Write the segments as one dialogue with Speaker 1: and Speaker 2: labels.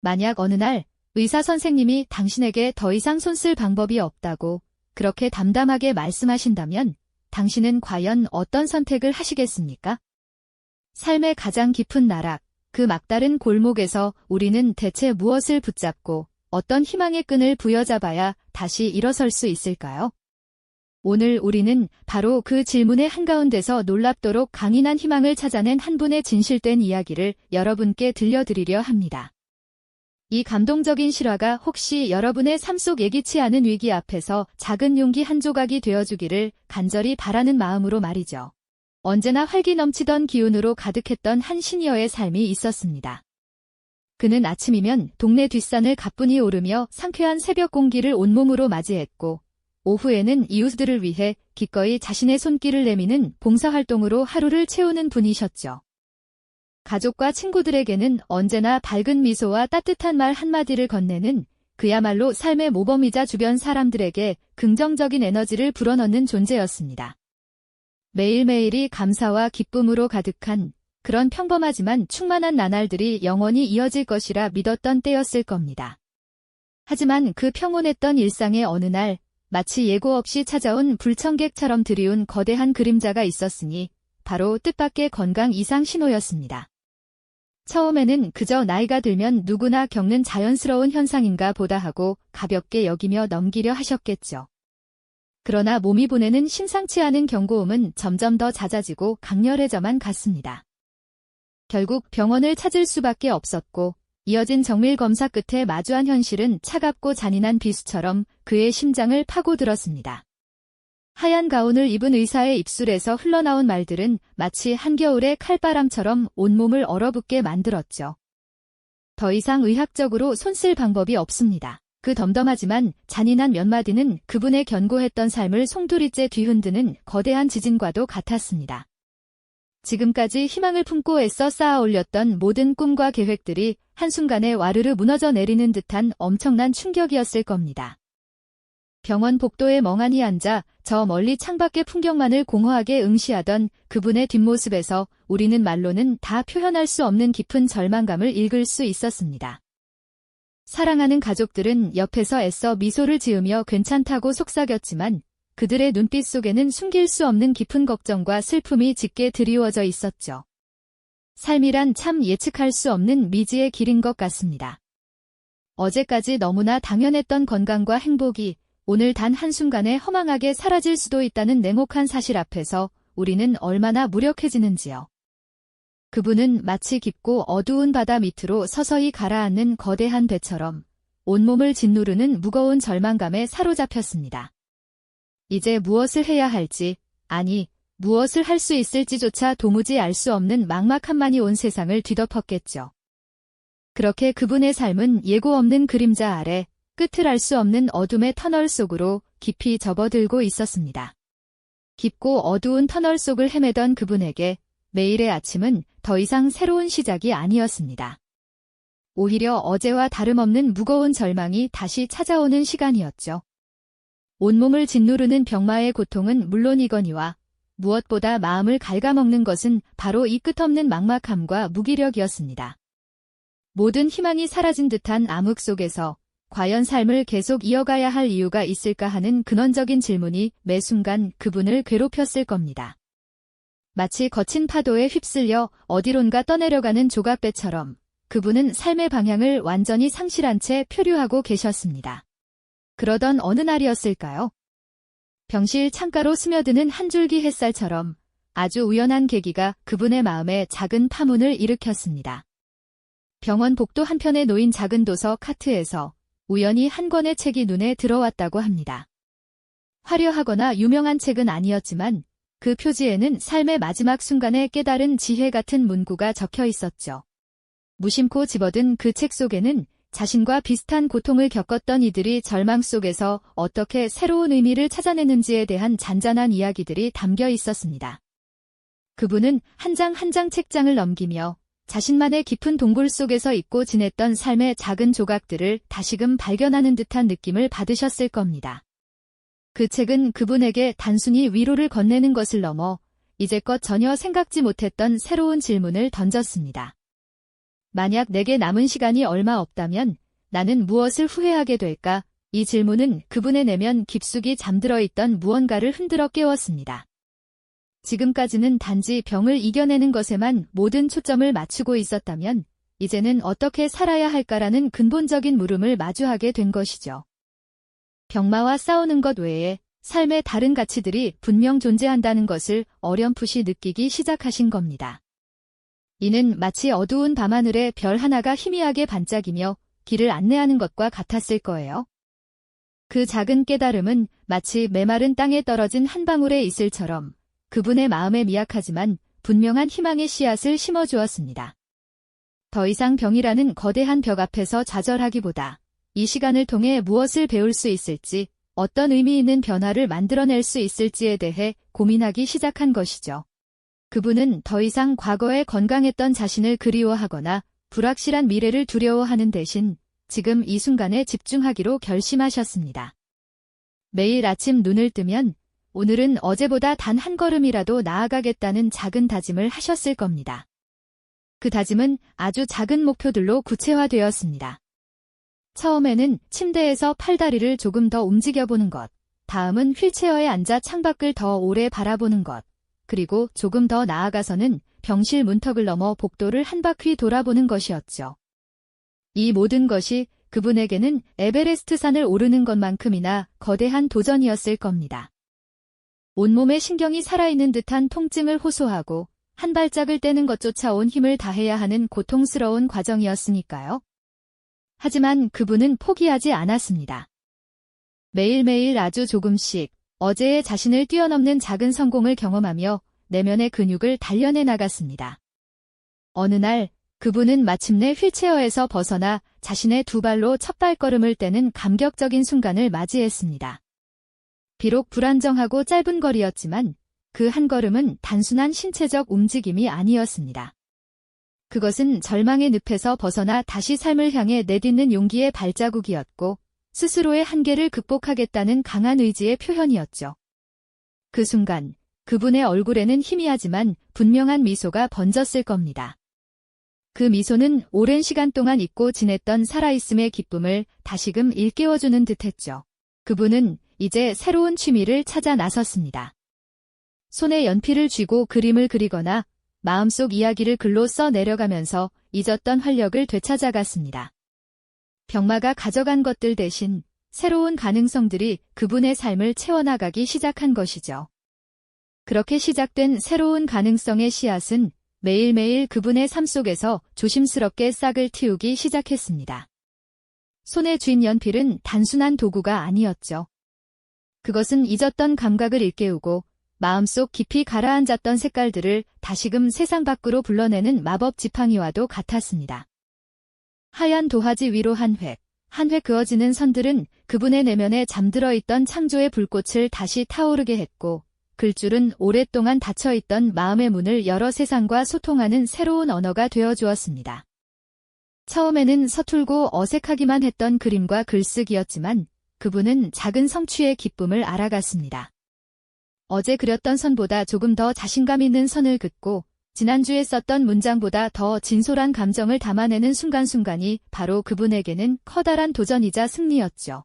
Speaker 1: 만약 어느 날 의사 선생님이 당신에게 더 이상 손 쓸 방법이 없다고 그렇게 담담하게 말씀하신다면 당신은 과연 어떤 선택을 하시겠습니까? 삶의 가장 깊은 나락, 그 막다른 골목에서 우리는 대체 무엇을 붙잡고 어떤 희망의 끈을 부여잡아야 다시 일어설 수 있을까요? 오늘 우리는 바로 그 질문의 한가운데서 놀랍도록 강인한 희망을 찾아낸 한 분의 진실된 이야기를 여러분께 들려드리려 합니다. 이 감동적인 실화가 혹시 여러분의 삶 속 예기치 않은 위기 앞에서 작은 용기 한 조각이 되어주기를 간절히 바라는 마음으로 말이죠. 언제나 활기 넘치던 기운으로 가득했던 한 시니어의 삶이 있었습니다. 그는 아침이면 동네 뒷산을 가뿐히 오르며 상쾌한 새벽 공기를 온몸으로 맞이했고 오후에는 이웃들을 위해 기꺼이 자신의 손길을 내미는 봉사활동으로 하루를 채우는 분이셨죠. 가족과 친구들에게는 언제나 밝은 미소와 따뜻한 말 한마디를 건네는 그야말로 삶의 모범이자 주변 사람들에게 긍정적인 에너지를 불어넣는 존재였습니다. 매일매일이 감사와 기쁨으로 가득한 그런 평범하지만 충만한 나날들이 영원히 이어질 것이라 믿었던 때였을 겁니다. 하지만 그 평온했던 일상의 어느 날 마치 예고 없이 찾아온 불청객처럼 드리운 거대한 그림자가 있었으니 바로 뜻밖의 건강 이상 신호였습니다. 처음에는 그저 나이가 들면 누구나 겪는 자연스러운 현상인가 보다 하고 가볍게 여기며 넘기려 하셨겠죠. 그러나 몸이 보내는 심상치 않은 경고음은 점점 더 잦아지고 강렬해져만 갔습니다. 결국 병원을 찾을 수밖에 없었고 이어진 정밀 검사 끝에 마주한 현실은 차갑고 잔인한 비수처럼 그의 심장을 파고들었습니다. 하얀 가운을 입은 의사의 입술에서 흘러나온 말들은 마치 한겨울의 칼바람처럼 온몸을 얼어붙게 만들었죠. 더 이상 의학적으로 손 쓸 방법이 없습니다. 그 덤덤하지만 잔인한 몇 마디는 그분의 견고했던 삶을 송두리째 뒤흔드는 거대한 지진과도 같았습니다. 지금까지 희망을 품고 애써 쌓아 올렸던 모든 꿈과 계획들이 한순간에 와르르 무너져 내리는 듯한 엄청난 충격이었을 겁니다. 병원 복도에 멍하니 앉아 저 멀리 창밖의 풍경만을 공허하게 응시하던 그분의 뒷모습에서 우리는 말로는 다 표현할 수 없는 깊은 절망감을 읽을 수 있었습니다. 사랑하는 가족들은 옆에서 애써 미소를 지으며 괜찮다고 속삭였지만 그들의 눈빛 속에는 숨길 수 없는 깊은 걱정과 슬픔이 짙게 드리워져 있었죠. 삶이란 참 예측할 수 없는 미지의 길인 것 같습니다. 어제까지 너무나 당연했던 건강과 행복이 오늘 단 한순간에 허망하게 사라질 수도 있다는 냉혹한 사실 앞에서 우리는 얼마나 무력해지는지요. 그분은 마치 깊고 어두운 바다 밑으로 서서히 가라앉는 거대한 배처럼 온몸을 짓누르는 무거운 절망감에 사로잡혔습니다. 이제 무엇을 해야 할지, 아니, 무엇을 할 수 있을지조차 도무지 알 수 없는 막막함만이 온 세상을 뒤덮었겠죠. 그렇게 그분의 삶은 예고 없는 그림자 아래 끝을 알 수 없는 어둠의 터널 속으로 깊이 접어들고 있었습니다. 깊고 어두운 터널 속을 헤매던 그분에게 매일의 아침은 더 이상 새로운 시작이 아니었습니다. 오히려 어제와 다름없는 무거운 절망이 다시 찾아오는 시간이었죠. 온몸을 짓누르는 병마의 고통은 물론이거니와 무엇보다 마음을 갉아먹는 것은 바로 이 끝없는 막막함과 무기력이었습니다. 모든 희망이 사라진 듯한 암흑 속에서 과연 삶을 계속 이어가야 할 이유가 있을까 하는 근원적인 질문이 매 순간 그분을 괴롭혔을 겁니다. 마치 거친 파도에 휩쓸려 어디론가 떠내려가는 조각배처럼 그분은 삶의 방향을 완전히 상실한 채 표류하고 계셨습니다. 그러던 어느 날이었을까요? 병실 창가로 스며드는 한 줄기 햇살처럼 아주 우연한 계기가 그분의 마음에 작은 파문을 일으켰습니다. 병원 복도 한편에 놓인 작은 도서 카트에서 우연히 한 권의 책이 눈에 들어왔다고 합니다. 화려하거나 유명한 책은 아니었지만 그 표지에는 삶의 마지막 순간에 깨달은 지혜 같은 문구가 적혀 있었죠. 무심코 집어든 그 책 속에는 자신과 비슷한 고통을 겪었던 이들이 절망 속에서 어떻게 새로운 의미를 찾아내는지에 대한 잔잔한 이야기들이 담겨 있었습니다. 그분은 한 장 한 장 책장을 넘기며 자신만의 깊은 동굴 속에서 잊고 지냈던 삶의 작은 조각들을 다시금 발견하는 듯한 느낌을 받으셨을 겁니다. 그 책은 그분에게 단순히 위로를 건네는 것을 넘어 이제껏 전혀 생각지 못했던 새로운 질문을 던졌습니다. 만약 내게 남은 시간이 얼마 없다면 나는 무엇을 후회하게 될까? 이 질문은 그분의 내면 깊숙이 잠들어 있던 무언가를 흔들어 깨웠습니다. 지금까지는 단지 병을 이겨내는 것에만 모든 초점을 맞추고 있었다면 이제는 어떻게 살아야 할까라는 근본적인 물음을 마주하게 된 것이죠. 병마와 싸우는 것 외에 삶의 다른 가치들이 분명 존재한다는 것을 어렴풋이 느끼기 시작하신 겁니다. 이는 마치 어두운 밤하늘에 별 하나가 희미하게 반짝이며 길을 안내하는 것과 같았을 거예요. 그 작은 깨달음은 마치 메마른 땅에 떨어진 한 방울의 이슬처럼 그분의 마음에 미약하지만 분명한 희망의 씨앗을 심어주었습니다. 더 이상 병이라는 거대한 벽 앞에서 좌절하기보다 이 시간을 통해 무엇을 배울 수 있을지, 어떤 의미 있는 변화를 만들어낼 수 있을지에 대해 고민하기 시작한 것이죠. 그분은 더 이상 과거에 건강했던 자신을 그리워하거나 불확실한 미래를 두려워하는 대신 지금 이 순간에 집중하기로 결심하셨습니다. 매일 아침 눈을 뜨면 오늘은 어제보다 단 한 걸음이라도 나아가겠다는 작은 다짐을 하셨을 겁니다. 그 다짐은 아주 작은 목표들로 구체화되었습니다. 처음에는 침대에서 팔다리를 조금 더 움직여보는 것, 다음은 휠체어에 앉아 창밖을 더 오래 바라보는 것, 그리고 조금 더 나아가서는 병실 문턱을 넘어 복도를 한 바퀴 돌아보는 것이었죠. 이 모든 것이 그분에게는 에베레스트 산을 오르는 것만큼이나 거대한 도전이었을 겁니다. 온몸에 신경이 살아있는 듯한 통증을 호소하고 한 발짝을 떼는 것조차 온 힘을 다해야 하는 고통스러운 과정이었으니까요. 하지만 그분은 포기하지 않았습니다. 매일매일 아주 조금씩 어제의 자신을 뛰어넘는 작은 성공을 경험하며 내면의 근육을 단련해 나갔습니다. 어느 날 그분은 마침내 휠체어에서 벗어나 자신의 두 발로 첫 발걸음을 떼는 감격적인 순간을 맞이했습니다. 비록 불안정하고 짧은 거리였지만 그 한 걸음은 단순한 신체적 움직임이 아니었습니다. 그것은 절망의 늪에서 벗어나 다시 삶을 향해 내딛는 용기의 발자국이었고 스스로의 한계를 극복하겠다는 강한 의지의 표현이었죠. 그 순간 그분의 얼굴에는 희미하지만 분명한 미소가 번졌을 겁니다. 그 미소는 오랜 시간 동안 잊고 지냈던 살아있음의 기쁨을 다시금 일깨워주는 듯했죠. 그분은 이제 새로운 취미를 찾아 나섰습니다. 손에 연필을 쥐고 그림을 그리거나 마음속 이야기를 글로 써 내려가면서 잊었던 활력을 되찾아갔습니다. 병마가 가져간 것들 대신 새로운 가능성들이 그분의 삶을 채워나가기 시작한 것이죠. 그렇게 시작된 새로운 가능성의 씨앗은 매일매일 그분의 삶 속에서 조심스럽게 싹을 틔우기 시작했습니다. 손에 쥔 연필은 단순한 도구가 아니었죠. 그것은 잊었던 감각을 일깨우고 마음속 깊이 가라앉았던 색깔들을 다시금 세상 밖으로 불러내는 마법 지팡이와도 같았습니다. 하얀 도화지 위로 한 획 그어지는 선들은 그분의 내면에 잠들어 있던 창조의 불꽃을 다시 타오르게 했고, 글줄은 오랫동안 닫혀있던 마음의 문을 열어 세상과 소통하는 새로운 언어가 되어주었습니다. 처음에는 서툴고 어색하기만 했던 그림과 글쓰기였지만 그분은 작은 성취의 기쁨을 알아갔습니다. 어제 그렸던 선보다 조금 더 자신감 있는 선을 긋고 지난주에 썼던 문장보다 더 진솔한 감정을 담아내는 순간순간이 바로 그분에게는 커다란 도전이자 승리였죠.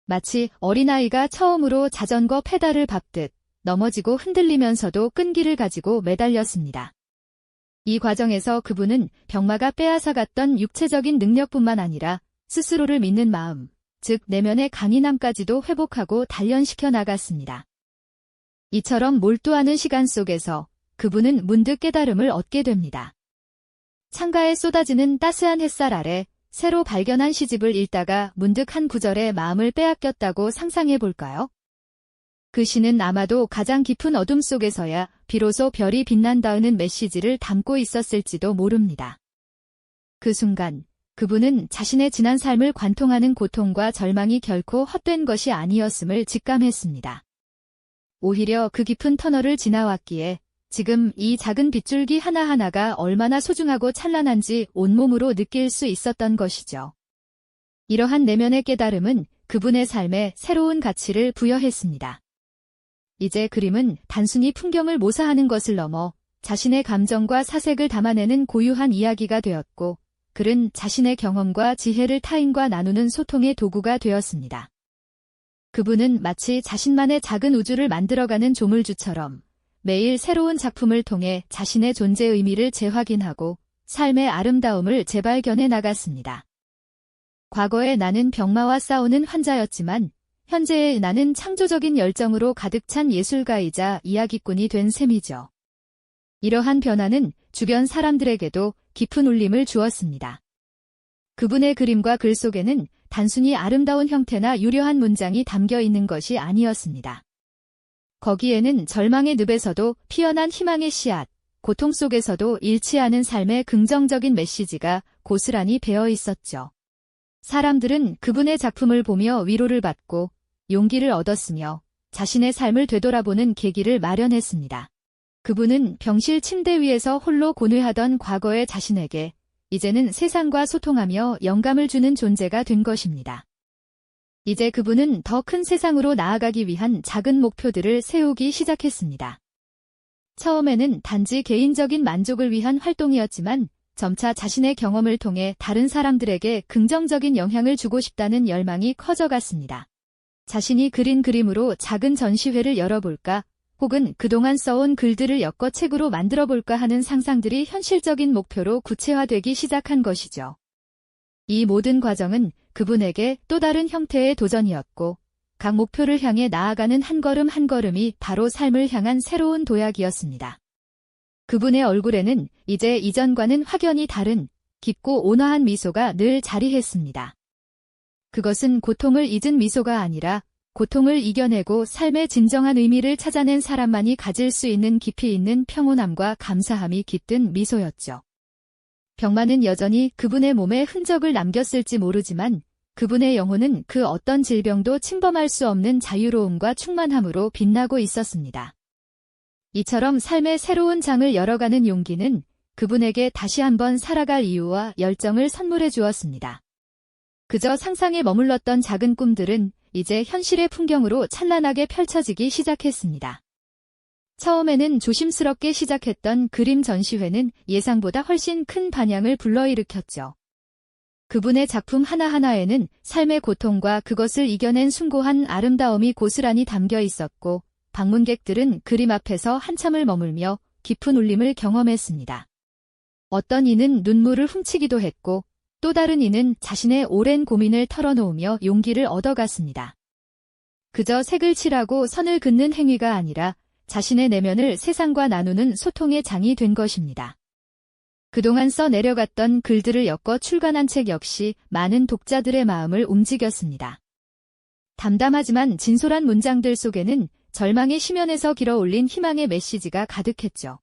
Speaker 1: 마치 어린아이가 처음으로 자전거 페달을 밟듯 넘어지고 흔들리면서도 끈기를 가지고 매달렸습니다. 이 과정에서 그분은 병마가 빼앗아갔던 육체적인 능력뿐만 아니라 스스로를 믿는 마음, 즉 내면의 강인함까지도 회복하고 단련시켜 나갔습니다. 이처럼 몰두하는 시간 속에서 그분은 문득 깨달음을 얻게 됩니다. 창가에 쏟아지는 따스한 햇살 아래 새로 발견한 시집을 읽다가 문득 한 구절에 마음을 빼앗겼다고 상상해 볼까요? 그 시는 아마도 가장 깊은 어둠 속에서야 비로소 별이 빛난다는 메시지를 담고 있었을지도 모릅니다. 그 순간 그분은 자신의 지난 삶을 관통하는 고통과 절망이 결코 헛된 것이 아니었음을 직감했습니다. 오히려 그 깊은 터널을 지나왔기에 지금 이 작은 빗줄기 하나하나가 얼마나 소중하고 찬란한지 온몸으로 느낄 수 있었던 것이죠. 이러한 내면의 깨달음은 그분의 삶에 새로운 가치를 부여했습니다. 이제 그림은 단순히 풍경을 모사하는 것을 넘어 자신의 감정과 사색을 담아내는 고유한 이야기가 되었고, 글은 자신의 경험과 지혜를 타인과 나누는 소통의 도구가 되었습니다. 그분은 마치 자신만의 작은 우주를 만들어가는 조물주처럼 매일 새로운 작품을 통해 자신의 존재 의미를 재확인하고 삶의 아름다움을 재발견해 나갔습니다. 과거의 나는 병마와 싸우는 환자였지만 현재의 나는 창조적인 열정으로 가득 찬 예술가이자 이야기꾼이 된 셈이죠. 이러한 변화는 주변 사람들에게도 깊은 울림을 주었습니다. 그분의 그림과 글 속에는 단순히 아름다운 형태나 유려한 문장이 담겨 있는 것이 아니었습니다. 거기에는 절망의 늪에서도 피어난 희망의 씨앗, 고통 속에서도 잃지 않은 삶의 긍정적인 메시지가 고스란히 배어 있었죠. 사람들은 그분의 작품을 보며 위로를 받고 용기를 얻었으며 자신의 삶을 되돌아보는 계기를 마련했습니다. 그분은 병실 침대 위에서 홀로 고뇌하던 과거의 자신에게 이제는 세상과 소통하며 영감을 주는 존재가 된 것입니다. 이제 그분은 더 큰 세상으로 나아가기 위한 작은 목표들을 세우기 시작했습니다. 처음에는 단지 개인적인 만족을 위한 활동이었지만 점차 자신의 경험을 통해 다른 사람들에게 긍정적인 영향을 주고 싶다는 열망이 커져갔습니다. 자신이 그린 그림으로 작은 전시회를 열어볼까, 혹은 그동안 써온 글들을 엮어 책으로 만들어볼까 하는 상상들이 현실적인 목표로 구체화되기 시작한 것이죠. 이 모든 과정은 그분에게 또 다른 형태의 도전이었고, 각 목표를 향해 나아가는 한 걸음 한 걸음이 바로 삶을 향한 새로운 도약이었습니다. 그분의 얼굴에는 이제 이전과는 확연히 다른 깊고 온화한 미소가 늘 자리했습니다. 그것은 고통을 잊은 미소가 아니라 고통을 이겨내고 삶의 진정한 의미를 찾아낸 사람만이 가질 수 있는 깊이 있는 평온함과 감사함이 깃든 미소였죠. 병마는 여전히 그분의 몸에 흔적을 남겼을지 모르지만 그분의 영혼은 그 어떤 질병도 침범할 수 없는 자유로움과 충만함으로 빛나고 있었습니다. 이처럼 삶의 새로운 장을 열어가는 용기는 그분에게 다시 한번 살아갈 이유와 열정을 선물해 주었습니다. 그저 상상에 머물렀던 작은 꿈들은 이제 현실의 풍경으로 찬란하게 펼쳐지기 시작했습니다. 처음에는 조심스럽게 시작했던 그림 전시회는 예상보다 훨씬 큰 반향을 불러일으켰죠. 그분의 작품 하나하나에는 삶의 고통과 그것을 이겨낸 숭고한 아름다움이 고스란히 담겨 있었고, 방문객들은 그림 앞에서 한참을 머물며 깊은 울림을 경험했습니다. 어떤 이는 눈물을 훔치기도 했고, 또 다른 이는 자신의 오랜 고민을 털어놓으며 용기를 얻어갔습니다. 그저 색을 칠하고 선을 긋는 행위가 아니라 자신의 내면을 세상과 나누는 소통의 장이 된 것입니다. 그동안 써 내려갔던 글들을 엮어 출간한 책 역시 많은 독자들의 마음을 움직였습니다. 담담하지만 진솔한 문장들 속에는 절망의 심연에서 길어올린 희망의 메시지가 가득했죠.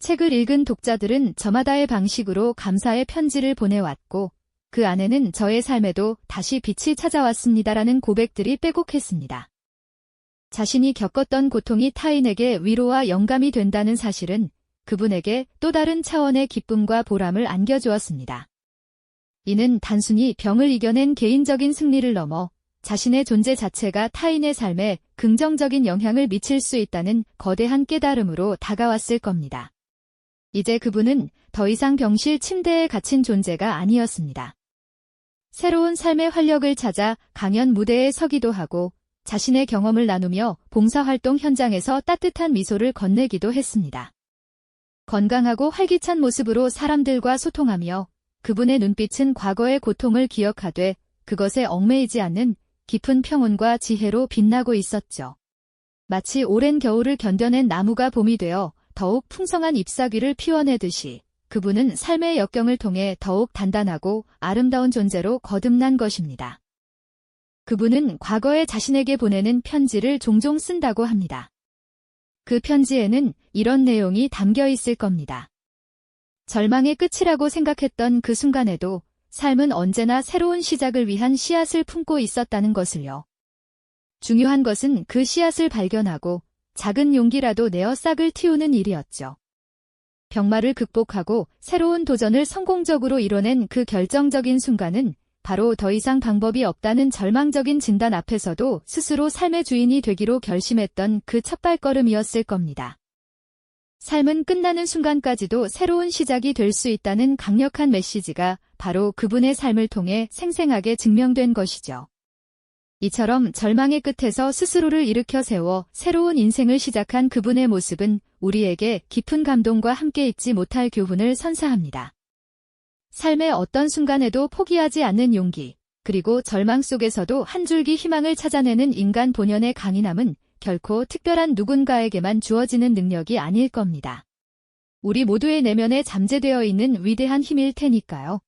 Speaker 1: 책을 읽은 독자들은 저마다의 방식으로 감사의 편지를 보내왔고, 그 안에는 저의 삶에도 다시 빛이 찾아왔습니다라는 고백들이 빼곡했습니다. 자신이 겪었던 고통이 타인에게 위로와 영감이 된다는 사실은 그분에게 또 다른 차원의 기쁨과 보람을 안겨주었습니다. 이는 단순히 병을 이겨낸 개인적인 승리를 넘어 자신의 존재 자체가 타인의 삶에 긍정적인 영향을 미칠 수 있다는 거대한 깨달음으로 다가왔을 겁니다. 이제 그분은 더 이상 병실 침대에 갇힌 존재가 아니었습니다. 새로운 삶의 활력을 찾아 강연 무대에 서기도 하고 자신의 경험을 나누며 봉사활동 현장에서 따뜻한 미소를 건네기도 했습니다. 건강하고 활기찬 모습으로 사람들과 소통하며 그분의 눈빛은 과거의 고통을 기억하되 그것에 얽매이지 않는 깊은 평온과 지혜로 빛나고 있었죠. 마치 오랜 겨울을 견뎌낸 나무가 봄이 되어 더욱 풍성한 잎사귀를 피워내듯이 그분은 삶의 역경을 통해 더욱 단단하고 아름다운 존재로 거듭난 것입니다. 그분은 과거에 자신에게 보내는 편지를 종종 쓴다고 합니다. 그 편지에는 이런 내용이 담겨 있을 겁니다. 절망의 끝이라고 생각했던 그 순간에도 삶은 언제나 새로운 시작을 위한 씨앗을 품고 있었다는 것을요. 중요한 것은 그 씨앗을 발견하고 작은 용기라도 내어 싹을 틔우는 일이었죠. 병마를 극복하고 새로운 도전을 성공적으로 이뤄낸 그 결정적인 순간은 바로 더 이상 방법이 없다는 절망적인 진단 앞에서도 스스로 삶의 주인이 되기로 결심했던 그 첫발걸음이었을 겁니다. 삶은 끝나는 순간까지도 새로운 시작이 될 수 있다는 강력한 메시지가 바로 그분의 삶을 통해 생생하게 증명된 것이죠. 이처럼 절망의 끝에서 스스로를 일으켜 세워 새로운 인생을 시작한 그분의 모습은 우리에게 깊은 감동과 함께 잊지 못할 교훈을 선사합니다. 삶의 어떤 순간에도 포기하지 않는 용기, 그리고 절망 속에서도 한 줄기 희망을 찾아내는 인간 본연의 강인함은 결코 특별한 누군가에게만 주어지는 능력이 아닐 겁니다. 우리 모두의 내면에 잠재되어 있는 위대한 힘일 테니까요.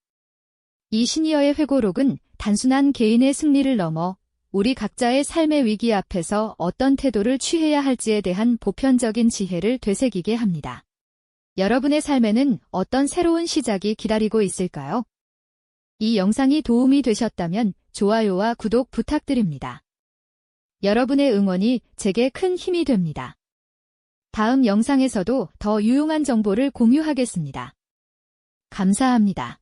Speaker 1: 이 시니어의 회고록은 단순한 개인의 승리를 넘어 우리 각자의 삶의 위기 앞에서 어떤 태도를 취해야 할지에 대한 보편적인 지혜를 되새기게 합니다. 여러분의 삶에는 어떤 새로운 시작이 기다리고 있을까요? 이 영상이 도움이 되셨다면 좋아요와 구독 부탁드립니다. 여러분의 응원이 제게 큰 힘이 됩니다. 다음 영상에서도 더 유용한 정보를 공유하겠습니다. 감사합니다.